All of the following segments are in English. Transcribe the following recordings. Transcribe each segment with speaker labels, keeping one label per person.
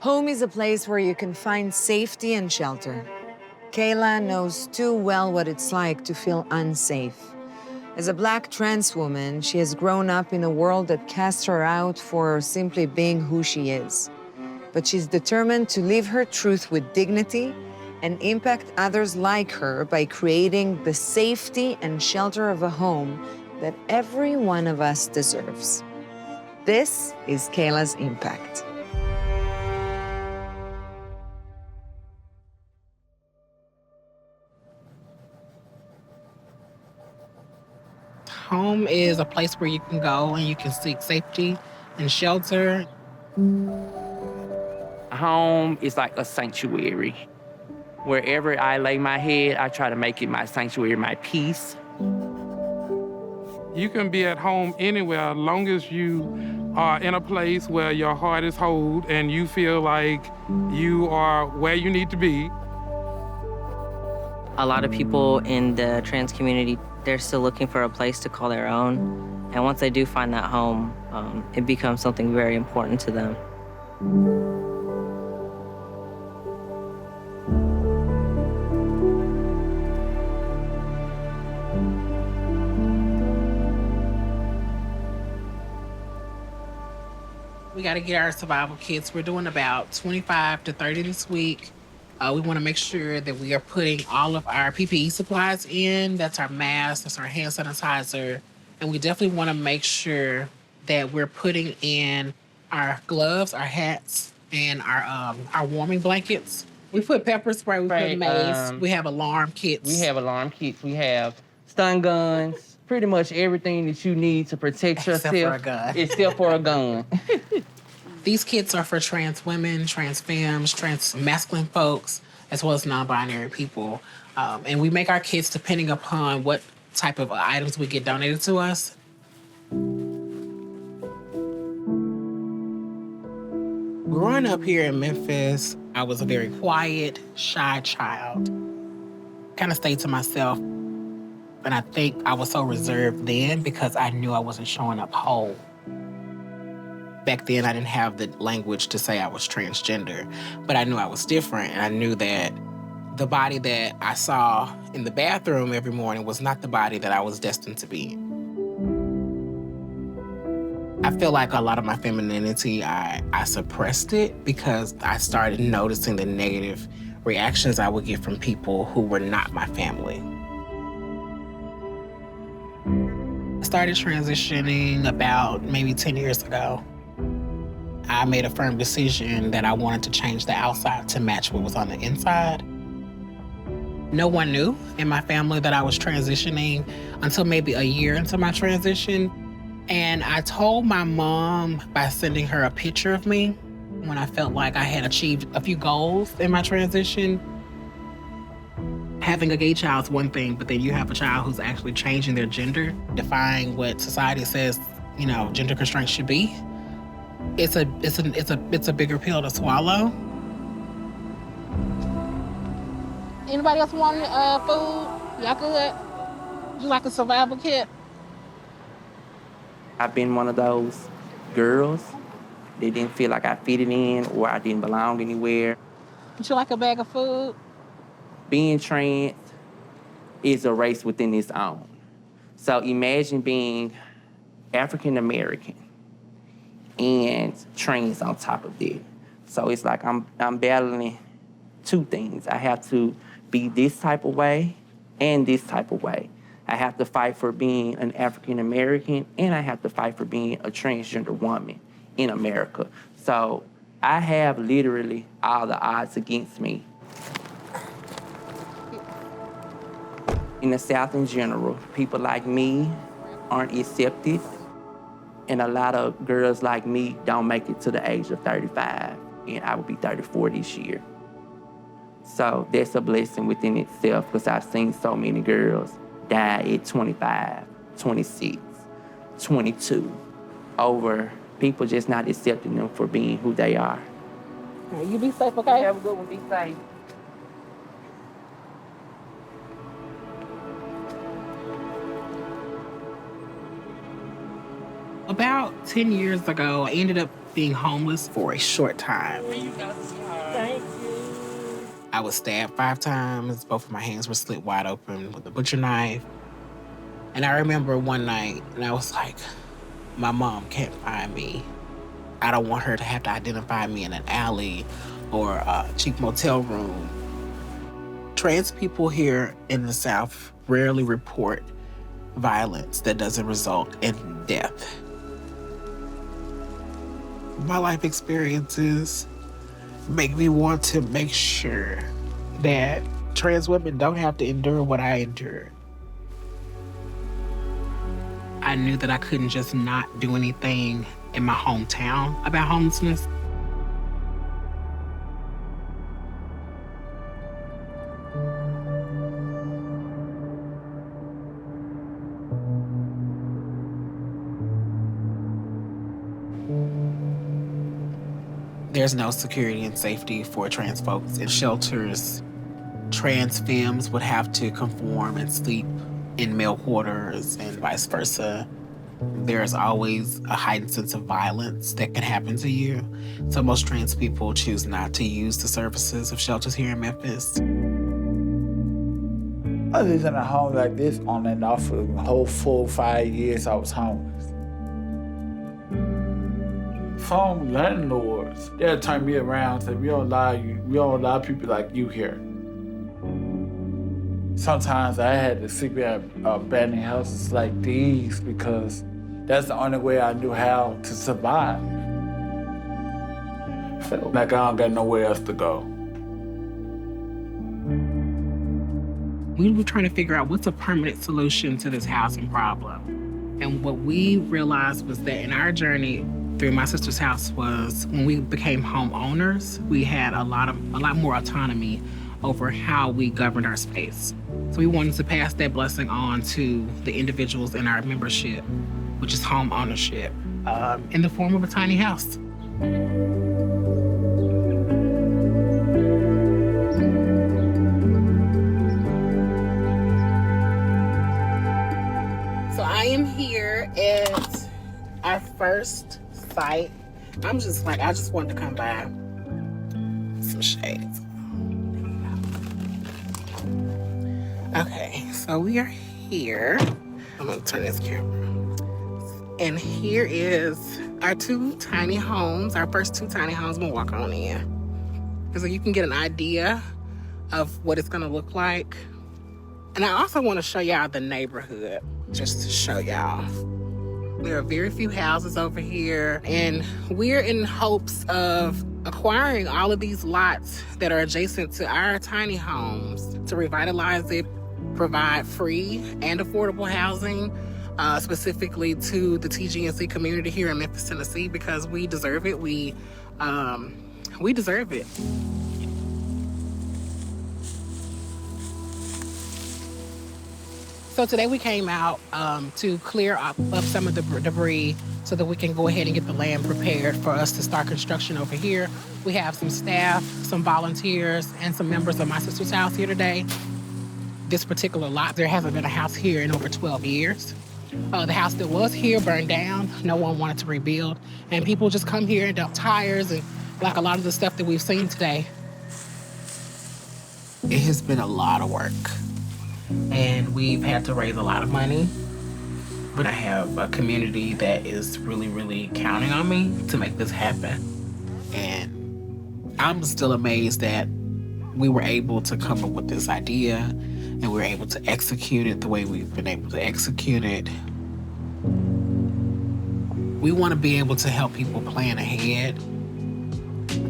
Speaker 1: Home is a place where you can find safety and shelter. Kayla knows too well what it's like to feel unsafe. As a Black trans woman, she has grown up in a world that casts her out for simply being who she is. But she's determined to live her truth with dignity and impact others like her by creating the safety and shelter of a home that every one of us deserves. This is Kayla's impact.
Speaker 2: Home is a place where you can go and you can seek safety and shelter.
Speaker 3: Home is like a sanctuary. Wherever I lay my head, I try to make it my sanctuary, my peace.
Speaker 4: You can be at home anywhere as long as you are in a place where your heart is whole and you feel like you are where you need to be.
Speaker 5: A lot of people in the trans community, they're still looking for a place to call their own. And once they do find that home, it becomes something very important to them.
Speaker 2: We got to get our survival kits. We're doing about 25 to 30 this week. We want to make sure that we are putting all of our PPE supplies in. That's our mask, that's our hand sanitizer. And we definitely want to make sure that we're putting in our gloves, our hats, and our warming blankets. We put pepper spray, we put mace, we have alarm kits.
Speaker 3: We have alarm kits, we have stun guns, pretty much everything that you need to protect yourself.
Speaker 2: Except for a gun.
Speaker 3: Except for a gun.
Speaker 2: These kits are for trans women, trans femmes, trans masculine folks, as well as non-binary people. And we make our kits depending upon what type of items we get donated to us. Growing up here in Memphis, I was a very quiet, shy child. Kind of stayed to myself. And I think I was so reserved then because I knew I wasn't showing up whole. Back then, I didn't have the language to say I was transgender, but I knew I was different, and I knew that the body that I saw in the bathroom every morning was not the body that I was destined to be. I feel like a lot of my femininity, I suppressed it because I started noticing the negative reactions I would get from people who were not my family. I started transitioning about maybe 10 years ago. I made a firm decision that I wanted to change the outside to match what was on the inside. No one knew in my family that I was transitioning until maybe a year into my transition. And I told my mom by sending her a picture of me when I felt like I had achieved a few goals in my transition. Having a gay child's one thing, but then you have a child who's actually changing their gender, defying what society says, gender constraints should be. It's a bigger pill to swallow. Anybody else want food? Y'all good? Would you like a survival kit?
Speaker 3: I've been one of those girls that didn't feel like I fitted in or I didn't belong anywhere.
Speaker 2: Would you like a bag of food?
Speaker 3: Being trans is a race within its own. So imagine being African American and trans on top of that. So it's like I'm battling two things. I have to be this type of way and this type of way. I have to fight for being an African American and I have to fight for being a transgender woman in America. So I have literally all the odds against me. In the South in general, people like me aren't accepted. And a lot of girls like me don't make it to the age of 35, and I will be 34 this year. So that's a blessing within itself because I've seen so many girls die at 25, 26, 22, over people just not accepting them for being who they are.
Speaker 2: You be safe, okay?
Speaker 3: Have a good one, be safe.
Speaker 2: About 10 years ago, I ended up being homeless for a short time. I was stabbed 5 times. Both of my hands were slit wide open with a butcher knife. And I remember one night, and I was like, my mom can't find me. I don't want her to have to identify me in an alley or a cheap motel room. Trans people here in the South rarely report violence that doesn't result in death. My life experiences make me want to make sure that trans women don't have to endure what I endured. I knew that I couldn't just not do anything in my hometown about homelessness. There's no security and safety for trans folks in shelters. Trans femmes would have to conform and sleep in male quarters and vice versa. There's always a heightened sense of violence that can happen to you. So most trans people choose not to use the services of shelters here in Memphis.
Speaker 6: I lived in a home like this on and off for the whole full 5 years I was homeless. Some landlords, they'll turn me around and say, we don't allow people like you here. Sometimes I had to sleep in abandoned houses like these because that's the only way I knew how to survive. I felt like I don't got nowhere else to go.
Speaker 2: We were trying to figure out what's a permanent solution to this housing problem. And what we realized was that in our journey through my sister's house was when we became homeowners, we had a lot more autonomy over how we governed our space. So we wanted to pass that blessing on to the individuals in our membership, which is home ownership, in the form of a tiny house. So I am here at our first site. I just wanted to come by some shades. Okay, so we are here. I'm gonna turn this camera. And here is our 2 tiny homes, our first 2 tiny homes. We'll walk on in. So you can get an idea of what it's gonna look like. And I also wanna show y'all the neighborhood, just to show y'all. There are very few houses over here, and we're in hopes of acquiring all of these lots that are adjacent to our tiny homes to revitalize it, provide free and affordable housing, specifically to the TGNC community here in Memphis, Tennessee, because we deserve it. We deserve it. So today we came out to clear up some of the debris so that we can go ahead and get the land prepared for us to start construction over here. We have some staff, some volunteers, and some members of my sister's house here today. This particular lot, there hasn't been a house here in over 12 years. The house that was here burned down. No one wanted to rebuild. And people just come here and dump tires and like a lot of the stuff that we've seen today. It has been a lot of work. And we've had to raise a lot of money. But I have a community that is really, really counting on me to make this happen. And I'm still amazed that we were able to come up with this idea and we were able to execute it the way we've been able to execute it. We want to be able to help people plan ahead.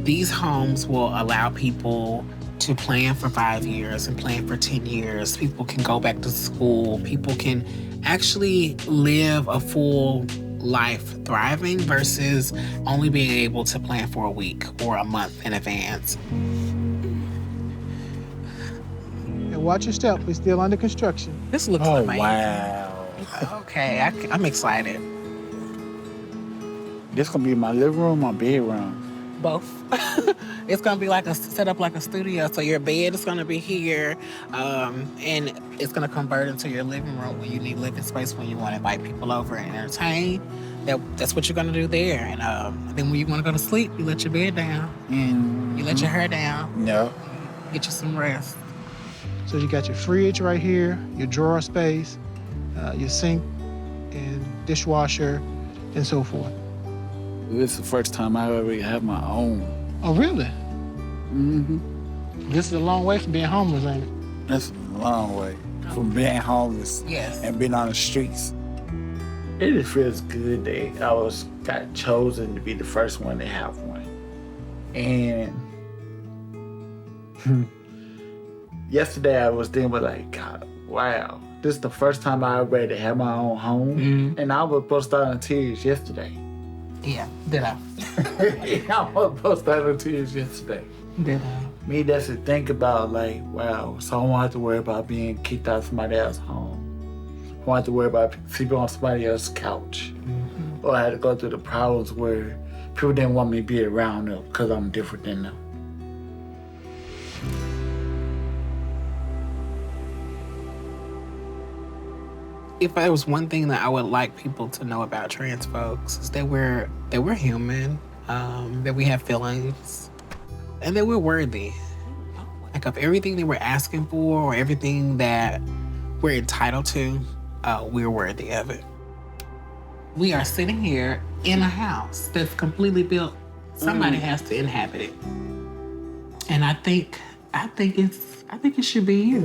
Speaker 2: These homes will allow people to plan for 5 years and plan for 10 years. People can go back to school. People can actually live a full life thriving versus only being able to plan for a week or a month in advance.
Speaker 7: And watch your step, we're still under construction.
Speaker 2: This looks amazing.
Speaker 6: Wow.
Speaker 2: Okay, I'm excited.
Speaker 6: This gonna be my living room, my bedroom.
Speaker 2: Both. It's gonna be set up like a studio. So your bed is gonna be here, and it's gonna convert into your living room when you need living space, when you want to invite people over and entertain. that's what you're gonna do there. And then when you wanna go to sleep, you let your bed down. You let your hair down.
Speaker 6: No.
Speaker 2: Get you some rest.
Speaker 7: So you got your fridge right here, your drawer space, your sink and dishwasher, and so forth.
Speaker 6: This is the first time I ever have my own.
Speaker 7: Oh, really?
Speaker 6: Mm-hmm.
Speaker 7: This is a long way from being homeless, ain't it?
Speaker 6: That's a long way from being homeless
Speaker 2: Yes.
Speaker 6: and being on the streets. It just feels good that I got chosen to be the first one to have one. And yesterday I was thinking, like, God, wow, this is the first time I ever had to have my own home. And I was supposed to start in tears yesterday.
Speaker 2: Yeah, did I?
Speaker 6: I was supposed to start in tears yesterday.
Speaker 2: Did I?
Speaker 6: Me, that's to think about, like, wow, so I won't have to worry about being kicked out of somebody else's home. I won't have to worry about sleeping on somebody else's couch. Or I had to go through the problems where people didn't want me to be around them because I'm different than them.
Speaker 2: If there was one thing that I would like people to know about trans folks, is that we're human, that we have feelings, and that we're worthy. Like, of everything that we're asking for or everything that we're entitled to, we're worthy of it. We are sitting here in a house that's completely built. Somebody has to inhabit it. And I think it should be you.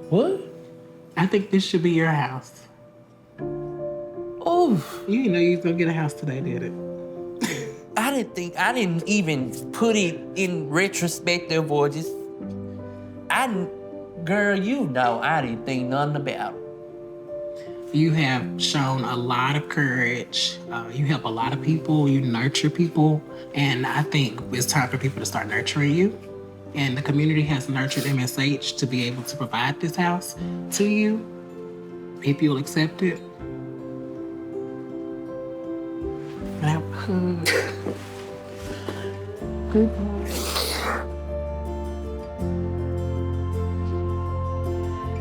Speaker 3: What?
Speaker 2: I think this should be your house.
Speaker 3: Oh,
Speaker 2: You didn't know you was gonna get a house today, did it?
Speaker 3: I didn't even put it in retrospective or just, girl, you know I didn't think nothing about it.
Speaker 2: You have shown a lot of courage. You help a lot of people. You nurture people. And I think it's time for people to start nurturing you. And the community has nurtured MSH to be able to provide this house to you, if you'll accept it.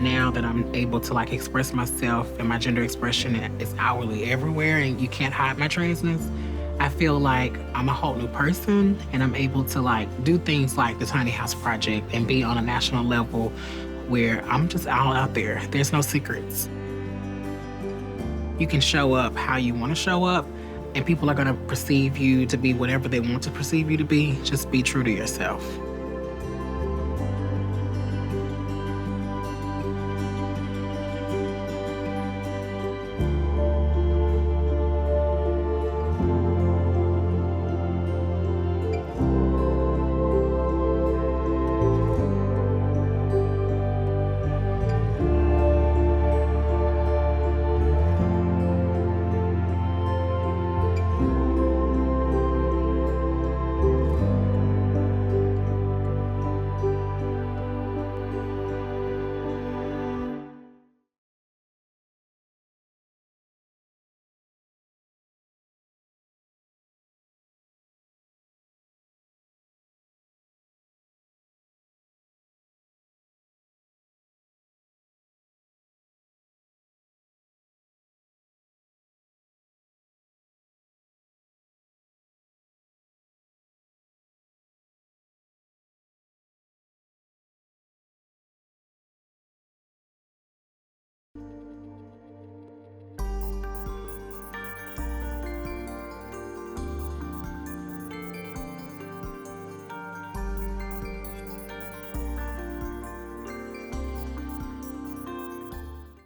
Speaker 2: Now that I'm able to express myself and my gender expression is outwardly everywhere and you can't hide my transness, I feel like I'm a whole new person and I'm able to do things like the Tiny House Project and be on a national level where I'm just all out there. There's no secrets. You can show up how you want to show up and people are going to perceive you to be whatever they want to perceive you to be. Just be true to yourself.